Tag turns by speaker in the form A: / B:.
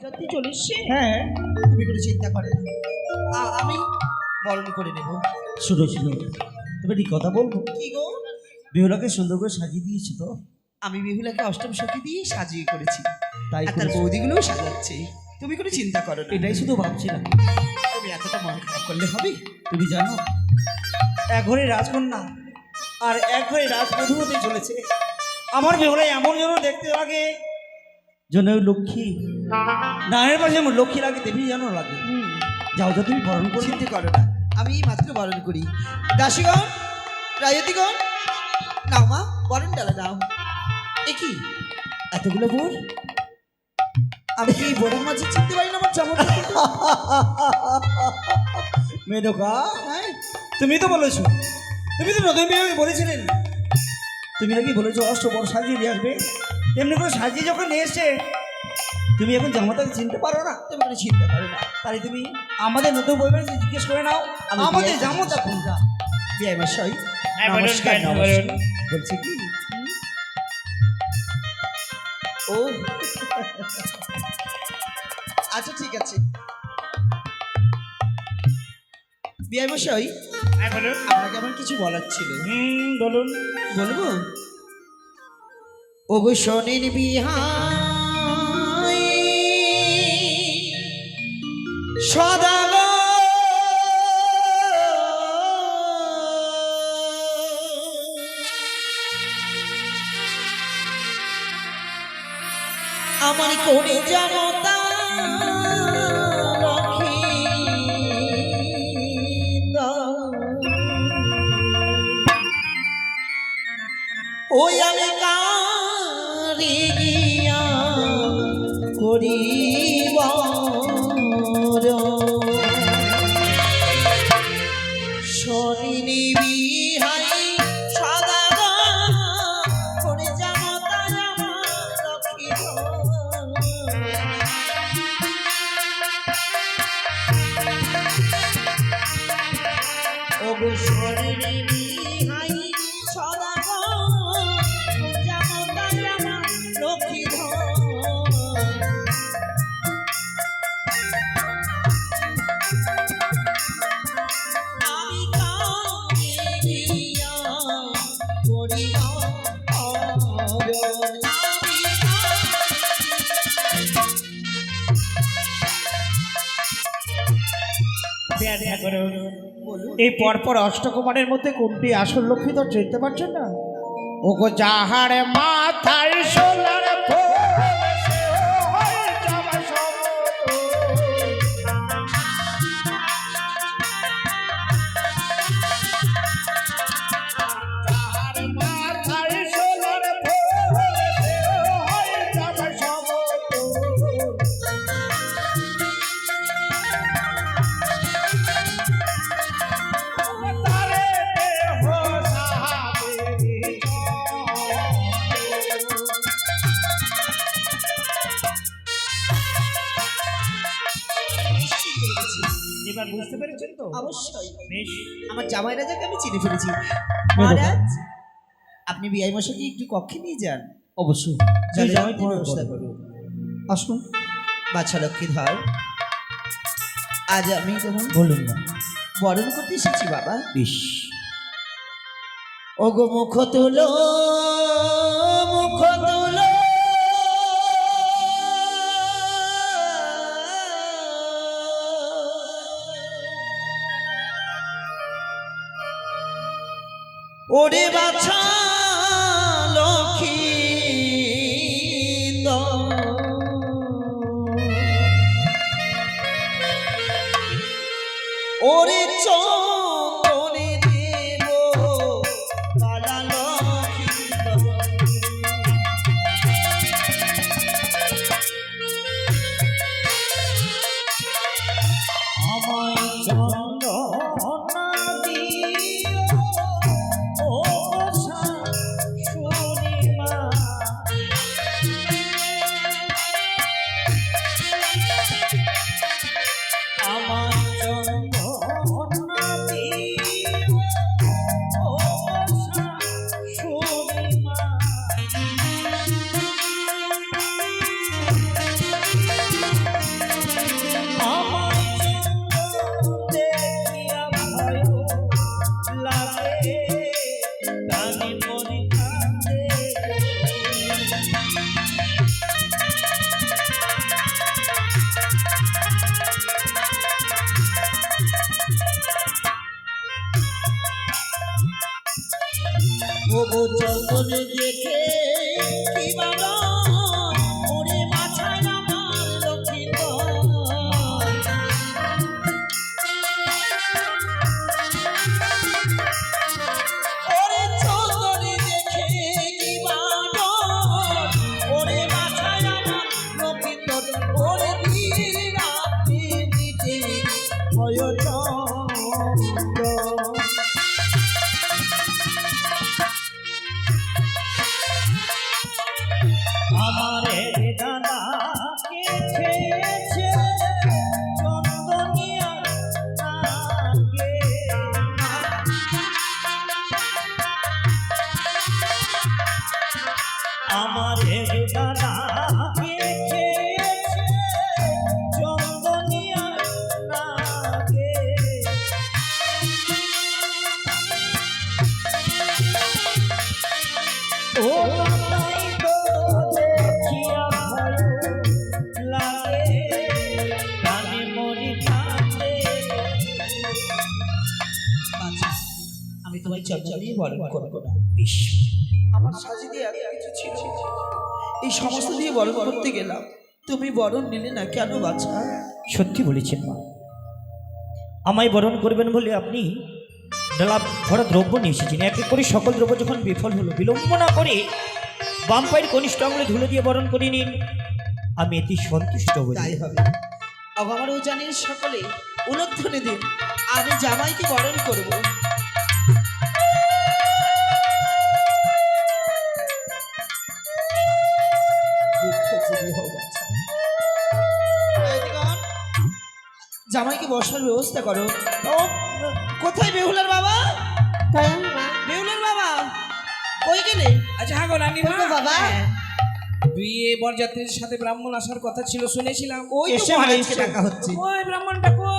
A: সত্যি চলে এসছে?
B: হ্যাঁ,
A: তুমি কোনো চিন্তা করো না, আমি বরণ করে নেব।
B: শুনো শুনো, তবে ঠিক কথা বলবো,
A: কি গো?
B: বিহুলাকে সুন্দর করে সাজিয়ে দিয়েছো তো?
A: আমি বিহুলাকে অষ্টম সখী দিয়ে সাজিয়ে করেছি,
B: তাই
A: আর তার
B: করেছো?
A: বৌদিগুলোও সাজাচ্ছে। তুমি কোনো চিন্তা করো না।
B: এটাই শুধু ভাবছিলাম।
A: তুমি এতটা মন খারাপ করলে হবে?
B: তুমি জানো, এক ঘরে রাজকন্যা আর এক ঘরে রাজবধূ হতে চলেছে। আমার বেহুলাই এমন যেন দেখতে লাগে, যেন ওই লক্ষ্মী নায়ের পাশে আমার লক্ষ্মী লাগে, দেবী যেন লাগে। যাও তো, তুমি বরণ করে
A: চিন্তা করো না, আমি মাত্র বরণ করি। দাসীগণ, রায়তিগণ, নাও মা, বরণ ডালা নাও। এ কি এতগুলো বোর? আমি কি এই বোরের মাঝে চিনতে পারি না আমার চমৎকার?
B: মেনকা,
A: হ্যাঁ,
B: তুমি তো বলেছো, তুমি তো নতুন বিয়ে বলেছিলেন, তুমি নাকি বলেছো অষ্টবর সাজিয়ে নিয়ে আসবে। এমনি করে সাজিয়ে যখন নিয়ে এসছে, তুমি এখন জামাতাকে চিনতে পারো না?
A: তুমি কোনো চিন্তা করো না।
B: তাই তুমি আমাদের নতুন বইবেন জিজ্ঞেস করে নাও
A: আমি
B: আমাদের
A: বিয়ে
B: জামাতা কোনটা।
A: বিআই মশাই,
C: হ্যাঁ, বলুন,
A: নমস্কার
C: বলুন।
A: নমস্কার। বলছি কি, ও আচ্ছা ঠিক আছে। বিআই মশাই,
C: হ্যাঁ, বলুন।
A: আপনাকে আমার কিছু বলার ছিল।
C: বলুন।
A: বলবো? ওগো শোনেন বিহাই সদাগর, আমার করে জামতা রাখি দাও। ওই আমি কারি গিয়া করিব শনি বিহাই সদাগর, করে জামতা আমার রাখিব। ওগো শনি বিহাই সদাগর, জামতা আমার লক্ষ্মী ধর। আমি কাকে গিয়া করিব অরণ?
C: ব্যাখ্যা করুন। এই পরপর অষ্টকুমারের মধ্যে কোনটি আসল লক্ষ্মী তো চিনতে পারছেন না? ওগো যাহার মাথায় সোনার ফুল, সে হয় জামা সমতুল। যাহার মাথায় সোনার ফুল, সে হয় জামা সমতুল। তারে দেহ সাহাবেরি এবার বুঝতে পেরেছেন তো?
A: অবশ্যই
C: বেশ,
A: আমার জামাই রাজাকে আমি চিনে ফেলেছি। মহারাজ, আপনি বিআই মশাইকে একটু কক্ষে নিয়ে যান।
B: অবশ্যই
A: জলে
B: জামাই
A: রাখতে ব্যবস্থা করুন।
B: আসুন।
A: বাছা লক্ষ্মী ধর, আজ আমি যেমন
B: বলুন না।
A: বরণ করতে এসেছি বাবা।
B: বেশ,
A: ওগো মুখ তুলো, মুখ তুলো, ওরে বাছা লক্ষ্মী ওরে চন্দনে দেব কালা লক্ষ্মী।
B: আমায় চন্দনা দিও, ও শাশুড়িমা। আমায় চন্দনা
A: দেখে কি বাবা ওরে মাথায় আমার লক্ষ্মীন্দর ওরে চন্দন দেখে কি বাবা ওরে মাথায় আমার লক্ষ্মীন্দর ওরে বীর রাতে দিতে ভয়
B: আমারে দানা কে খেয়েছে চন্দনিয়া নাগে আমারে দানা কে খেয়েছে চন্দনিয়া নাগে ও তাই তো দেখিয়া ভয় লাগে প্রাণে মরি কাঁদে
A: আচ্ছা, আমি তোমায় চঞ্চল দিয়ে বরণ করবো না বেশ আমার সাজি দিয়ে এত কিছু ছিল এই সমস্ত দিয়ে বরণ করতে গেলাম তুমি বরণ নিলে না কেন বাছা
B: সত্যি বলেছেন মা আমায় বরণ করবেন বলে আপনি ডালা ভরা দ্রব্য নিয়ে এসেছেন এক এক করে সকল দ্রব্য যখন বিফল হলো বিলম্ব না করে বাম পায়ের কনিষ্ঠ আঙুলে ধুলো দিয়ে বরণ করে নিন আমি এতে সন্তুষ্ট হই
A: তাই হবে আমার উজানের সকলে উলধ্বনি দিন আমি জামাইকে বরণ করব জামাইকে বসার ব্যবস্থা করো ও কোথায় বেহুলার বাবা বেহুলার বাবা কই গেলে
C: আচ্ছা হ্যাঁ গো রানী
A: কই গো বাবা
C: বিয়ে বরযাত্রীর সাথে ব্রাহ্মণ আসার কথা ছিল শুনেছিলাম
A: ওই তো
B: এসে
A: মহারাজকে
B: এসে।
A: ডাকা হচ্ছে
C: ওই ব্রাহ্মণটা কো